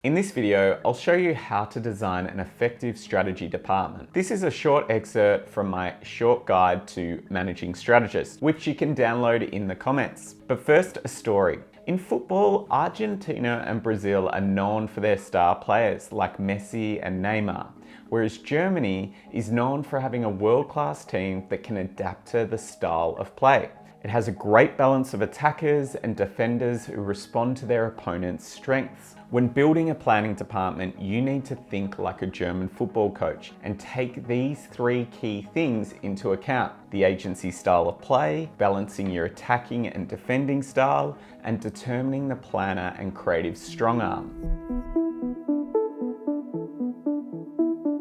In this video, I'll show you how to design an effective strategy department. This is a short excerpt from my short guide to managing strategists, which you can download in the comments. But first, a story. In football, Argentina and Brazil are known for their star players like Messi and Neymar, whereas Germany is known for having a world-class team that can adapt to the style of play. It has a great balance of attackers and defenders who respond to their opponent's strengths. When building a planning department, you need to think like a German football coach and take these three key things into account: the agency style of play, balancing your attacking and defending style, and determining the planner and creative strong arm.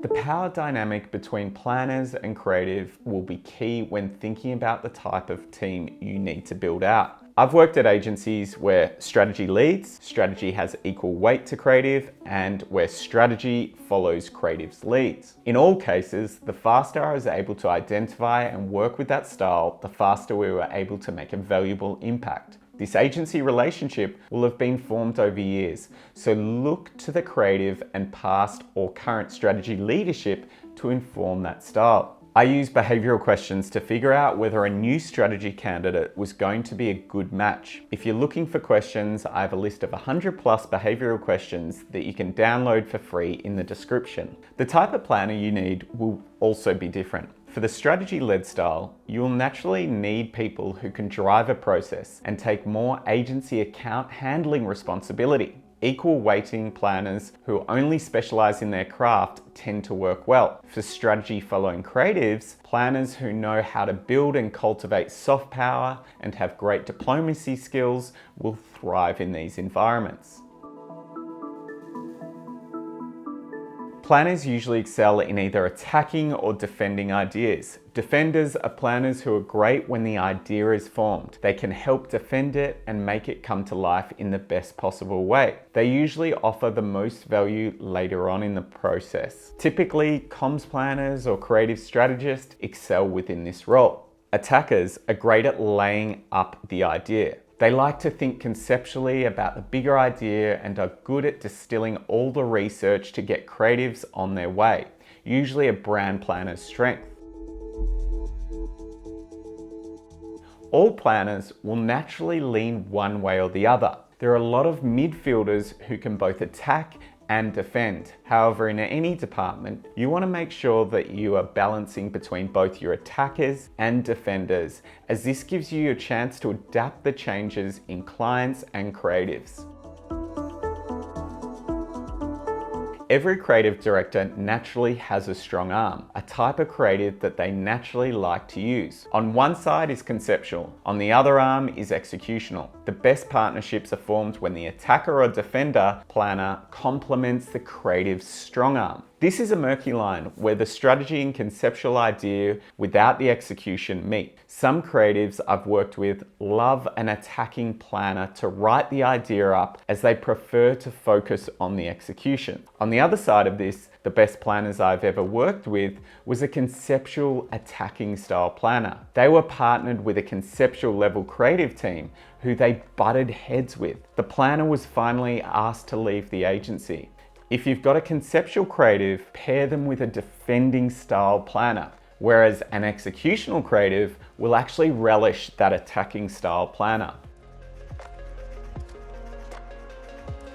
The power dynamic between planners and creative will be key when thinking about the type of team you need to build out. I've worked at agencies where strategy leads, strategy has equal weight to creative, and where strategy follows creative's leads. In all cases, the faster I was able to identify and work with that style, the faster we were able to make a valuable impact. This agency relationship will have been formed over years, so look to the creative and past or current strategy leadership to inform that style. I use behavioral questions to figure out whether a new strategy candidate was going to be a good match. If you're looking for questions, I have a list of 100 plus behavioral questions that you can download for free in the description. The type of planner you need will also be different. For the strategy-led style, you'll naturally need people who can drive a process and take more agency account handling responsibility. Equal weighting planners who only specialize in their craft tend to work well. For strategy following creatives, planners who know how to build and cultivate soft power and have great diplomacy skills will thrive in these environments. Planners usually excel in either attacking or defending ideas. Defenders are planners who are great when the idea is formed. They can help defend it and make it come to life in the best possible way. They usually offer the most value later on in the process. Typically, comms planners or creative strategists excel within this role. Attackers are great at laying up the idea. They like to think conceptually about the bigger idea and are good at distilling all the research to get creatives on their way, usually a brand planner's strength. All planners will naturally lean one way or the other. There are a lot of midfielders who can both attack and defend. However, in any department, you want to make sure that you are balancing between both your attackers and defenders, as this gives you a chance to adapt the changes in clients and creatives. Every creative director naturally has a strong arm, a type of creative that they naturally like to use. On one side is conceptual, on the other arm is executional. The best partnerships are formed when the attacker or defender planner complements the creative's strong arm. This is a murky line where the strategy and conceptual idea without the execution meet. Some creatives I've worked with love an attacking planner to write the idea up, as they prefer to focus on the execution. On the other side of this, the best planners I've ever worked with was a conceptual attacking style planner. They were partnered with a conceptual level creative team who they butted heads with. The planner was finally asked to leave the agency. If you've got a conceptual creative, pair them with a defending style planner, whereas an executional creative will actually relish that attacking style planner.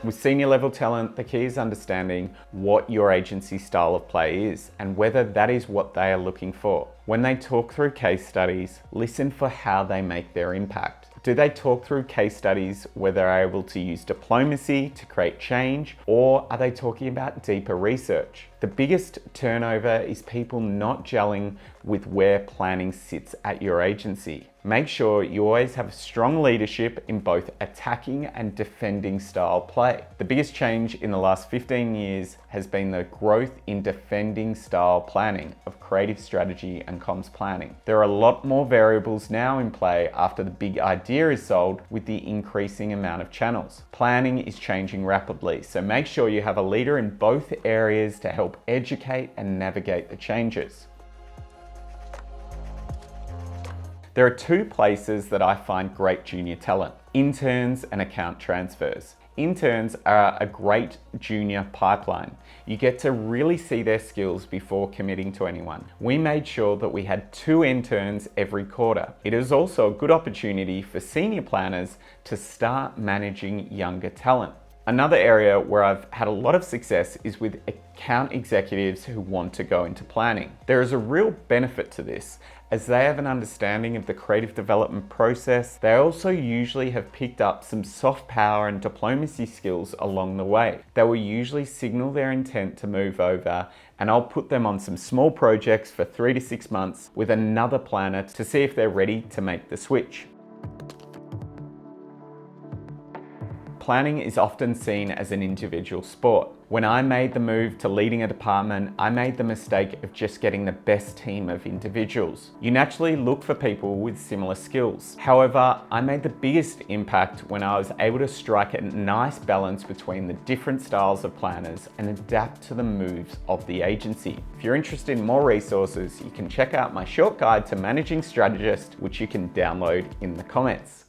With senior level talent, the key is understanding what your agency style of play is and whether that is what they are looking for. When they talk through case studies, listen for how they make their impact. Do they talk through case studies where they're able to use diplomacy to create change, or are they talking about deeper research? The biggest turnover is people not gelling with where planning sits at your agency. Make sure you always have strong leadership in both attacking and defending style play. The biggest change in the last 15 years has been the growth in defending style planning of creative strategy and comms planning. There are a lot more variables now in play after the big idea is sold with the increasing amount of channels. Planning is changing rapidly, so make sure you have a leader in both areas to help educate and navigate the changes. There are two places that I find great junior talent: interns and account transfers. Interns are a great junior pipeline. You get to really see their skills before committing to anyone. We made sure that we had 2 interns every quarter. It is also a good opportunity for senior planners to start managing younger talent. Another area where I've had a lot of success is with account executives who want to go into planning. There is a real benefit to this, as they have an understanding of the creative development process. They also usually have picked up some soft power and diplomacy skills along the way. They will usually signal their intent to move over, and I'll put them on some small projects for 3 to 6 months with another planner to see if they're ready to make the switch. Planning is often seen as an individual sport. When I made the move to leading a department, I made the mistake of just getting the best team of individuals. You naturally look for people with similar skills. However, I made the biggest impact when I was able to strike a nice balance between the different styles of planners and adapt to the moves of the agency. If you're interested in more resources, you can check out my short guide to managing strategist, which you can download in the comments.